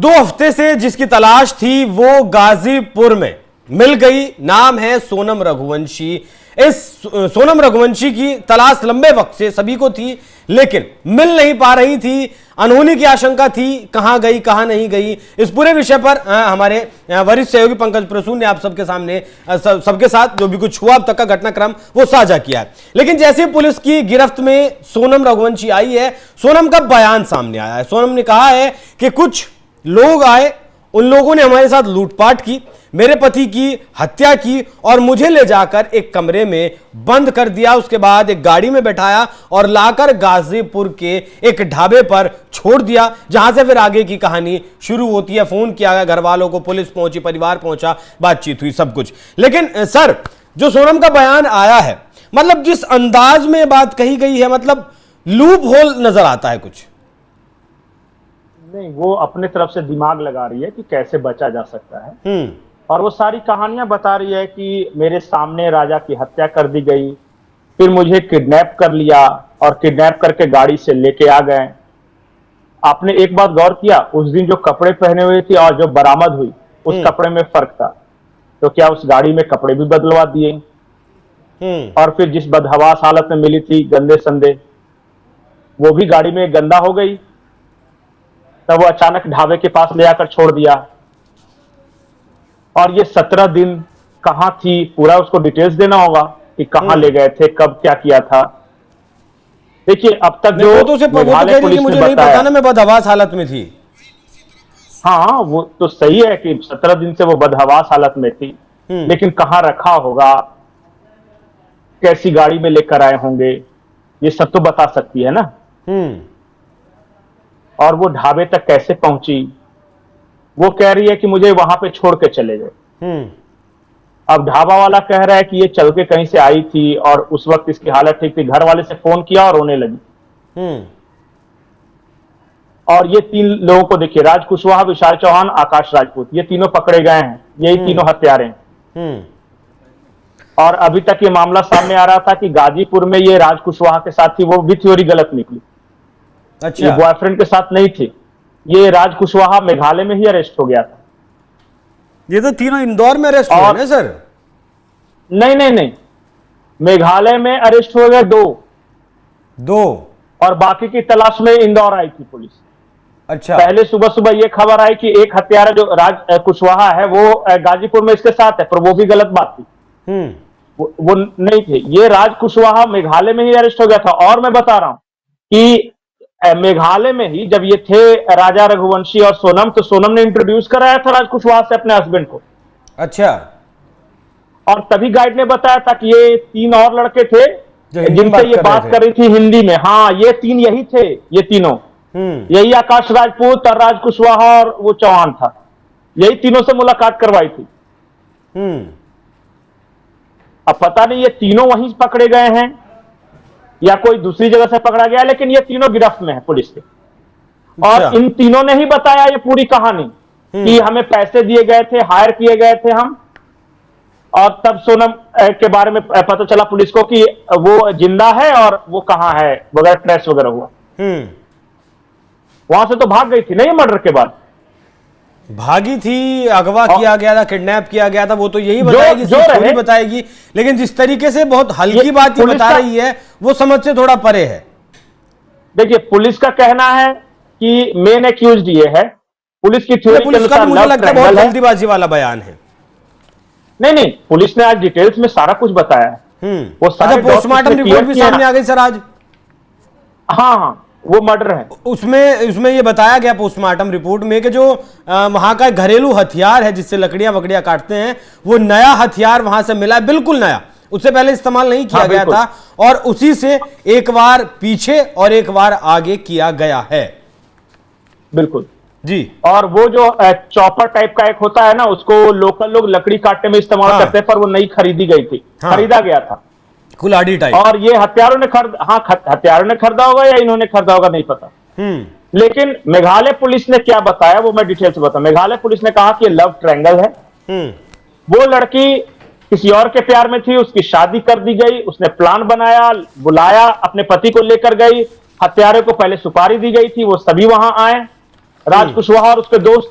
2 हफ्ते से जिसकी तलाश थी वो गाजीपुर में मिल गई। नाम है सोनम रघुवंशी। इस सोनम रघुवंशी की तलाश लंबे वक्त से सभी को थी, लेकिन मिल नहीं पा रही थी। अनहोनी की आशंका थी, कहां गई कहां नहीं गई। इस पूरे विषय पर हमारे वरिष्ठ सहयोगी पंकज प्रसून ने आप सबके सामने सबके साथ जो भी कुछ हुआ अब तक का घटनाक्रम वो साझा किया है। लेकिन जैसे पुलिस की गिरफ्त में सोनम रघुवंशी आई है, सोनम का बयान सामने आया है। सोनम ने कहा है कि कुछ लोग आए, उन लोगों ने हमारे साथ लूटपाट की, मेरे पति की हत्या की और मुझे ले जाकर एक कमरे में बंद कर दिया। उसके बाद एक गाड़ी में बैठाया और लाकर गाजीपुर के एक ढाबे पर छोड़ दिया, जहां से फिर आगे की कहानी शुरू होती है। फोन किया गया घर वालों को, पुलिस पहुंची, परिवार पहुंचा, बातचीत हुई, सब कुछ। लेकिन सर, जो सोनम का बयान आया है, मतलब जिस अंदाज में बात कही गई है, मतलब लूप होल नजर आता है कुछ। नहीं, वो अपने तरफ से दिमाग लगा रही है कि कैसे बचा जा सकता है। और वो सारी कहानियां बता रही है कि मेरे सामने राजा की हत्या कर दी गई, फिर मुझे किडनैप कर लिया और किडनैप करके गाड़ी से लेके आ गए। आपने एक बात गौर किया, उस दिन जो कपड़े पहने हुए थे और जो बरामद हुई उस कपड़े में फर्क था। तो क्या उस गाड़ी में कपड़े भी बदलवा दिए? और फिर जिस बदहवास हालत में मिली थी, गंदे संदे, वो भी गाड़ी में गंदा हो गई। तब वो अचानक ढाबे के पास ले आकर छोड़ दिया। और ये 17 दिन कहां थी, पूरा उसको डिटेल्स देना होगा कि कहां ले गए थे, कब क्या किया था। देखिए, अब तक जो मेघालय पुलिस ने मुझे नहीं पता ना, मैं बदहवास हालत में थी। हाँ, वो तो सही है कि 17 दिन से वो बदहवास हालत में थी, लेकिन कहां रखा होगा, कैसी गाड़ी में लेकर आए होंगे, ये सब तो बता सकती है ना। और वो ढाबे तक कैसे पहुंची, वो कह रही है कि मुझे वहां पे छोड़ के चले गए। अब ढाबा वाला कह रहा है कि ये चल के कहीं से आई थी और उस वक्त इसकी हालत ठीक थी, घर वाले से फोन किया और रोने लगी। और ये 3 लोगों को देखिए, राज कुशवाहा, विशाल चौहान, आकाश राजपूत, ये तीनों पकड़े गए हैं। यही तीनों हत्यारे हैं। और अभी तक ये मामला सामने आ रहा था कि गाजीपुर में ये राज कुशवाहा के साथ थी, वो भी थ्योरी गलत निकली। अच्छा, ये बॉयफ्रेंड के साथ नहीं थे। ये राज कुशवाहा मेघालय में ही अरेस्ट हो गया था। ये तो तीनों इंदौर में अरेस्ट हुए हैं सर। नहीं नहीं नहीं, मेघालय में अरेस्ट हो गए 2 और बाकी की तलाश में इंदौर आई थी पुलिस। अच्छा, पहले सुबह सुबह ये खबर आई कि एक हत्यारा जो राज कुशवाहा है वो गाजीपुर में इसके साथ है, पर वो भी गलत बात थी। वो नहीं थे। ये राज कुशवाहा मेघालय में ही अरेस्ट हो गया था। और मैं बता रहा हूं कि मेघालय में ही जब ये थे राजा रघुवंशी और सोनम, तो सोनम ने इंट्रोड्यूस कराया था राज कुशवाहा से अपने हस्बैंड को। अच्छा, और तभी गाइड ने बताया था कि ये 3 और लड़के थे जिनसे ये बात कर रही थी हिंदी में। हाँ, ये 3 यही थे, ये तीनों यही आकाश राजपूत और राज कुशवाहा और वो चौहान था, यही तीनों से मुलाकात करवाई थी। अब पता नहीं ये तीनों वहीं पकड़े गए हैं या कोई दूसरी जगह से पकड़ा गया, लेकिन ये तीनों गिरफ्त में है पुलिस के। और इन तीनों ने ही बताया ये पूरी कहानी कि हमें पैसे दिए गए थे, हायर किए गए थे हम। और तब सोनम के बारे में पता चला पुलिस को कि वो जिंदा है और वो कहां है, वगैरह ट्रेस वगैरह हुआ। वहां से तो भाग गई थी नहीं, मर्डर के बाद भागी थी, अगवा किया गया था, किडनैप किया गया था, वो तो यही बताएगी, जो बताएगी। लेकिन जिस तरीके से बहुत हल्की बात ये बता रही है, वो समझ से थोड़ा परे है। देखिए, पुलिस का कहना है कि मेन एक्यूज्ड ये है। पुलिस की थ्योरी के अनुसार मुझे लगता है बहुत जल्दीबाजी वाला बयान है। नहीं, पुलिस ने आज डिटेल्स में सारा कुछ बताया है। वो सारे पोस्टमार्टम रिपोर्ट भी सामने आ गई सर आज। हाँ, वो मर्डर है। उसमें ये बताया गया पोस्टमार्टम रिपोर्ट में कि जो वहां का घरेलू हथियार है जिससे लकड़ियां वकड़ियां काटते हैं, वो नया हथियार वहां से मिला है, बिल्कुल नया, उससे पहले इस्तेमाल नहीं किया गया था। और उसी से एक बार पीछे और एक बार आगे किया गया है। बिल्कुल जी। और वो जो चॉपर टाइप का एक होता है ना, उसको लोकल लोग लकड़ी काटने में इस्तेमाल करते हैं, पर वो नई खरीदी गई थी। खरीदा गया था कुल्हाड़ी टाइप। और ये हथियारों ने हथियारों ने खरीदा होगा या इन्होंने खरीदा होगा नहीं पता। लेकिन मेघालय पुलिस ने क्या बताया वो मैं डिटेल से बताऊं। मेघालय पुलिस ने कहा कि लव ट्रायंगल है। वो लड़की किसी और के प्यार में थी, उसकी शादी कर दी गई, उसने प्लान बनाया, बुलाया, अपने पति को लेकर गई, हत्यारे को पहले सुपारी दी गई थी, वो सभी वहां आए, राज कुशवाहा और उसके दोस्त,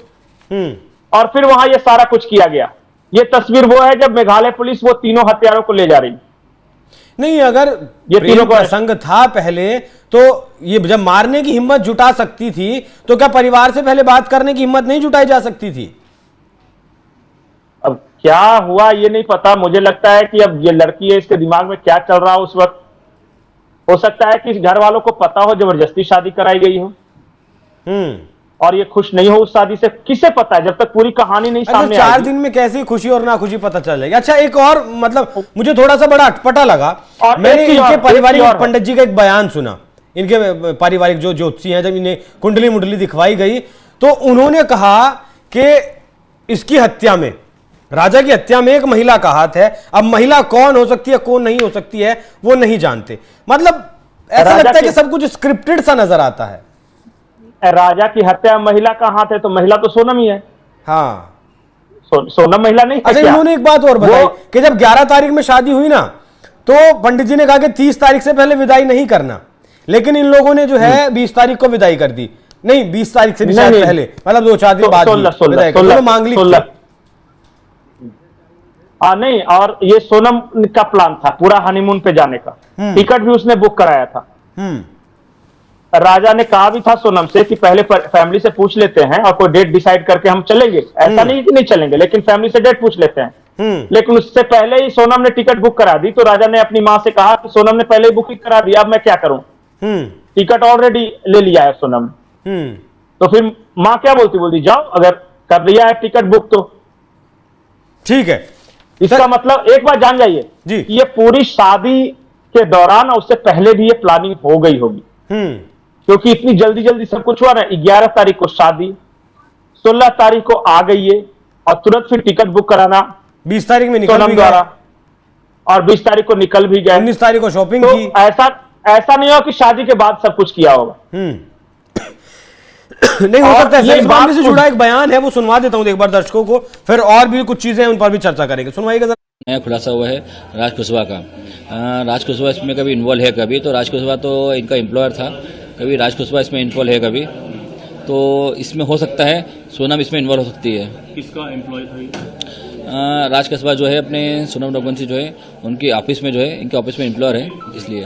और फिर वहां ये सारा कुछ किया गया। ये तस्वीर वो है जब मेघालय पुलिस वो तीनों हत्यारों को ले जा रही। नहीं, अगर ये प्रेम तीनों को प्रसंग था पहले, तो ये जब मारने की हिम्मत जुटा सकती थी, तो क्या परिवार से पहले बात करने की हिम्मत नहीं जुटाई जा सकती थी? अब क्या हुआ ये नहीं पता। मुझे लगता है कि अब ये लड़की है, इसके दिमाग में क्या चल रहा हो उस वक्त। हो सकता है कि घर वालों को पता हो जबरदस्ती शादी कराई गई हो और ये खुश नहीं हो उस शादी से। किसे पता है, जब तक पूरी कहानी नहीं सामने आएगी। 4 दिन में कैसी खुशी और ना खुशी पता चल जाएगी। अच्छा, एक और मतलब मुझे थोड़ा सा बड़ा अटपटा लगा, मैंने इनके पारिवारिक पंडित जी का एक बयान सुना। इनके पारिवारिक जो ज्योतिषी हैं, जब इन्हें कुंडली मुंडली दिखवाई गई तो उन्होंने कहा कि इसकी हत्या में, राजा की हत्या में एक महिला का हाथ है। अब महिला कौन हो सकती है, कौन नहीं हो सकती है, वो नहीं जानते। मतलब ऐसा लगता है कि सब कुछ स्क्रिप्टेड सा नजर आता है। राजा की हत्या महिला का हाथ है तो महिला तो सोनम ही है। हाँ, सोनम महिला नहीं है। अच्छा, इन्होंने एक बात और बताई कि जब 11 तारीख में शादी हुई ना, तो पंडित जी ने कहा कि 30 तारीख से पहले विदाई नहीं करना, लेकिन इन लोगों ने जो है 20 तारीख को विदाई कर दी। नहीं, 20 तारीख से भी शायद पहले, मतलब 2-4 दिन बाद मांग ली। नहीं, और ये सोनम का प्लान था पूरा हनीमून पे जाने का। टिकट भी उसने बुक कराया था। राजा ने कहा भी था सोनम से कि पहले फैमिली से पूछ लेते हैं और कोई डेट डिसाइड करके हम चलेंगे। ऐसा नहीं कि नहीं चलेंगे, लेकिन फैमिली से डेट पूछ लेते हैं। लेकिन उससे पहले ही सोनम ने टिकट बुक करा दी। तो राजा ने अपनी मां से कहा कि सोनम ने पहले ही बुकिंग करा दी, अब मैं क्या करूं, टिकट ऑलरेडी ले लिया है सोनम। तो फिर मां क्या बोलती, जाओ, अगर कर लिया है टिकट बुक तो ठीक है। इसका मतलब एक बात जान जाइए जी, ये पूरी शादी के दौरान और उससे पहले भी ये प्लानिंग हो गई होगी। क्योंकि इतनी जल्दी जल्दी सब कुछ हुआ ना। 11 तारीख को शादी, 16 तारीख को आ गई है और तुरंत फिर टिकट बुक कराना 20 तारीख में निकल भी द्वारा, और 20 तारीख को निकल भी गए, 19 तारीख को शॉपिंग तो की। ऐसा नहीं हो कि शादी के बाद सब कुछ किया होगा। नहीं हो सकता है। इस मामले से जुड़ा एक बयान है, वो सुनवा देता हूं एक बार दर्शकों को, फिर और भी कुछ चीजें हैं उन पर भी चर्चा करेंगे। सुनवाइएगा जरा। नया खुलासा हुआ है राज कुशवाहा का। राज कुशवाहा इसमें कभी इन्वॉल्व है, कभी तो राज कुशवाहा तो इनका एम्प्लॉयर था, कभी राज कुशवाहा इसमें इन्वॉल्व है, कभी तो इसमें हो सकता है सोनम इसमें इन्वॉल्व हो सकती है। किसका एम्प्लॉय था ये? राज कुशवाहा जो है अपने सोनम रघुवंशी जो है उनकी ऑफिस में जो है, इनके ऑफिस में एम्प्लॉयर है, इसलिए।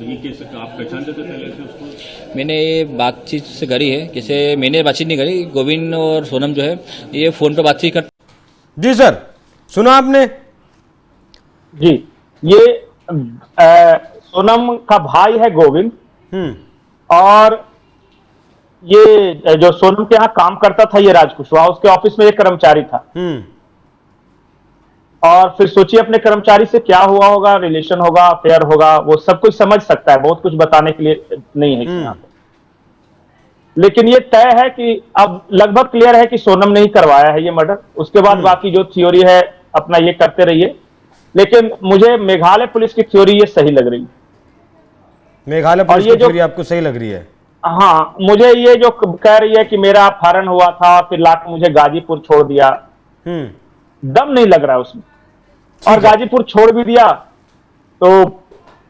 ये कैसे आप पहचानते थे पहले से उसको? मैंने ये बातचीत से करी है, कैसे मैंने बातचीत नहीं करी, गोविंद और सोनम जो है ये फोन पे बातचीत कर। जी सर, सुना आपने? जी, ये सोनम का भाई है गोविंद, और ये जो सोनम के यहाँ काम करता था ये राज कुशवाहा, उसके ऑफिस में एक कर्मचारी था। और फिर सोचिए अपने कर्मचारी से क्या हुआ होगा, रिलेशन होगा, अफेयर होगा, वो सब कुछ समझ सकता है, बहुत कुछ बताने के लिए नहीं है यहाँ पे। लेकिन ये तय है कि अब लगभग क्लियर है कि सोनम ने ही करवाया है ये मर्डर। उसके बाद बाकी जो थ्योरी है अपना ये करते रहिए, लेकिन मुझे मेघालय पुलिस की थ्योरी ये सही लग रही है। मेघालय पुलिस की थ्योरी आपको सही लग रही है? हाँ, मुझे ये जो कह रही है कि मेरा अपहरण हुआ था फिर लाकर मुझे गाजीपुर छोड़ दिया, दम नहीं लग रहा उसमें। और गाजीपुर छोड़ भी दिया तो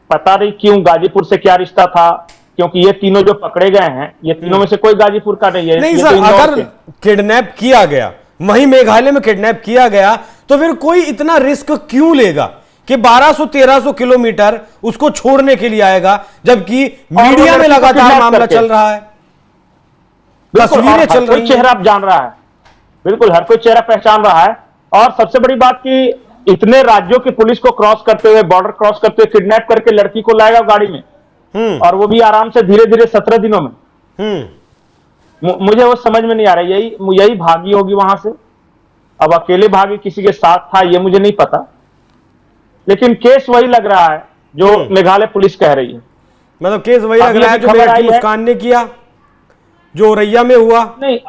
पता नहीं क्यों, गाजीपुर से क्या रिश्ता था, क्योंकि ये तीनों जो पकड़े गए हैं ये तीनों में से कोई गाजीपुर का नहीं है। नहीं सर, अगर किडनैप किया गया, वहीं मेघालय में किडनैप किया गया, तो फिर कोई इतना रिस्क क्यों लेगा कि 1200-1300 किलोमीटर उसको छोड़ने के लिए आएगा, जबकि मीडिया में लगातार मामला चल रहा है, तस्वीरें चल रही हैं, चेहरा जान रहा है, बिल्कुल हर कोई चेहरा पहचान रहा है। और सबसे बड़ी बात कि इतने राज्यों की पुलिस को क्रॉस करते हुए, बॉर्डर क्रॉस करते हुए किडनैप करके लड़की को लाएगा गाड़ी में, और वो भी आराम से धीरे धीरे 17 दिनों में। मुझे वो समझ में नहीं आ रहा, यही भागी होगी वहां से। अब अकेले भागी किसी के साथ था ये मुझे नहीं पता, लेकिन केस वही लग रहा है जो मेघालय पुलिस कह रही है। मतलब केस वही लग रहा है जो मेरठ की मुस्कान ने किया, जो औरैया में हुआ? नहीं,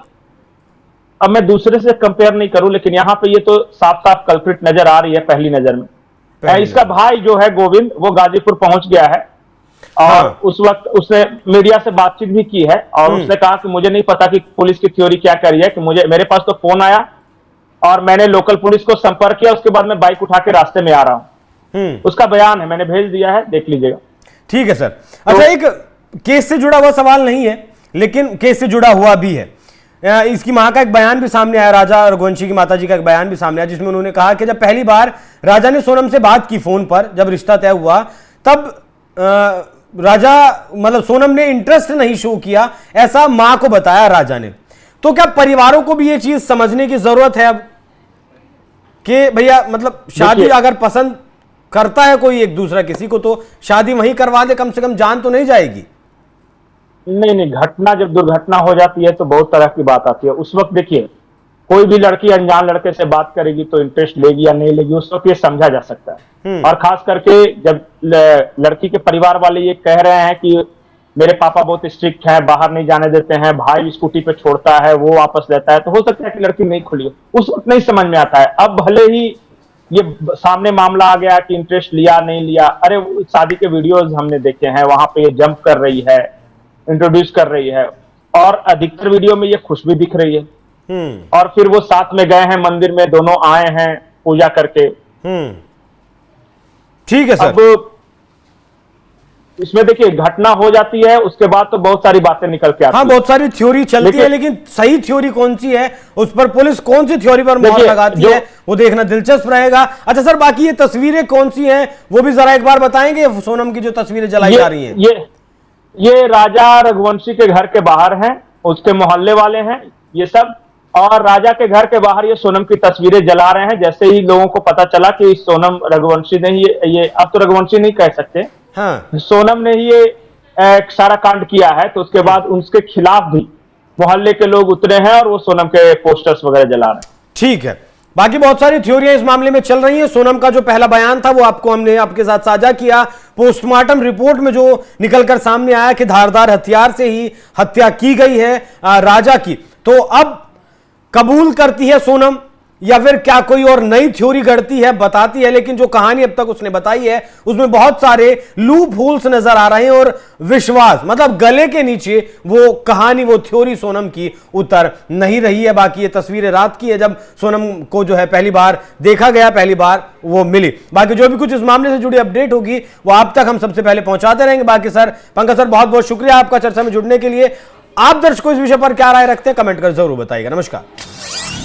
अब मैं दूसरे से कंपेयर नहीं करूं, लेकिन यहां पे ये तो साफ साफ कल्प्रिट नजर आ रही है पहली नजर में। इसका भाई जो है गोविंद, वो गाजीपुर पहुंच गया है और उस वक्त उसने मीडिया से बातचीत भी की है, और उसने कहा कि मुझे नहीं पता कि पुलिस की थ्योरी क्या कर रही है, कि मेरे पास तो फोन आया और मैंने लोकल पुलिस को संपर्क किया, उसके बाद मैं बाइक उठा के रास्ते में आ रहा हूं। उसका बयान है, मैंने भेज दिया है, देख लीजिएगा। ठीक है सर। अच्छा, एक केस से जुड़ा हुआ सवाल नहीं है, लेकिन केस से जुड़ा हुआ भी है। इसकी मां का एक बयान भी सामने आया, राजा रघुवंशी की माताजी का एक बयान भी सामने आया, जिसमें उन्होंने कहा कि जब पहली बार राजा ने सोनम से बात की फोन पर, जब रिश्ता तय हुआ, तब राजा मतलब सोनम ने इंटरेस्ट नहीं शो किया, ऐसा मां को बताया राजा ने। तो क्या परिवारों को भी ये चीज समझने की जरूरत है अब कि भैया मतलब शादी अगर पसंद करता है कोई एक दूसरा किसी को, तो शादी वहीं करवा दे, कम से कम जान तो नहीं जाएगी। नहीं, घटना जब दुर्घटना हो जाती है तो बहुत तरह की बात आती है। उस वक्त देखिए, कोई भी लड़की अनजान लड़के से बात करेगी तो इंटरेस्ट लेगी या नहीं लेगी, उस वक्त ये समझा जा सकता है। और खास करके जब लड़की के परिवार वाले ये कह रहे हैं कि मेरे पापा बहुत स्ट्रिक्ट हैं, बाहर नहीं जाने देते हैं, भाई स्कूटी पे छोड़ता है, वो वापस लेता है, तो हो सकता है कि लड़की नहीं खुली। उस वक्त नहीं समझ में आता है। अब भले ही ये सामने मामला आ गया कि इंटरेस्ट लिया नहीं लिया, अरे शादी के वीडियोज हमने देखे हैं, वहां पे ये जंप कर रही है, इंट्रोड्यूस कर रही है, और अधिकतर वीडियो में ये खुश भी दिख रही है। और फिर वो साथ में गए हैं मंदिर में, दोनों आए हैं पूजा करके। ठीक है सर। अब इसमें देखिए घटना हो जाती है, उसके बाद तो बहुत सारी बातें निकल के आती है। हाँ, बहुत सारी थ्योरी चलती है, लेकिन सही थ्योरी कौन सी है, उस पर पुलिस कौन सी थ्योरी पर मोहर लगाती है, वो देखना दिलचस्प रहेगा। अच्छा सर, बाकी ये तस्वीरें कौन सी हैं वो भी जरा एक बार बताएंगे, सोनम की जो तस्वीरें जलाई जा रही हैं। ये राजा रघुवंशी के घर के बाहर हैं, उसके मोहल्ले वाले हैं ये सब, और राजा के घर के बाहर ये सोनम की तस्वीरें जला रहे हैं। जैसे ही लोगों को पता चला कि सोनम रघुवंशी ने ये अब तो रघुवंशी नहीं कह सकते, हाँ, सोनम ने ही ये सारा कांड किया है, तो उसके बाद उसके खिलाफ भी मोहल्ले के लोग उतरे हैं और वो सोनम के पोस्टर्स वगैरह जला रहे हैं। ठीक है, बाकी बहुत सारी थ्योरियां इस मामले में चल रही हैं। सोनम का जो पहला बयान था वो आपको हमने आपके साथ साझा किया। पोस्टमार्टम रिपोर्ट में जो निकलकर सामने आया कि धारदार हथियार से ही हत्या की गई है राजा की, तो अब कबूल करती है सोनम या फिर क्या कोई और नई थ्योरी गढ़ती है, बताती है। लेकिन जो कहानी अब तक उसने बताई है उसमें बहुत सारे लूप होल्स नजर आ रहे हैं और विश्वास मतलब गले के नीचे वो कहानी, वो थ्योरी सोनम की उतर नहीं रही है। बाकी ये तस्वीरें रात की है जब सोनम को जो है पहली बार देखा गया, पहली बार वो मिली। बाकी जो भी कुछ इस मामले से जुड़ी अपडेट होगी वो आप तक हम सबसे पहले पहुंचाते रहेंगे। बाकी सर, पंकज सर, बहुत बहुत शुक्रिया आपका चर्चा में जुड़ने के लिए। आप दर्शकों इस विषय पर क्या राय रखते हैं कमेंट कर जरूर बताइएगा। नमस्कार।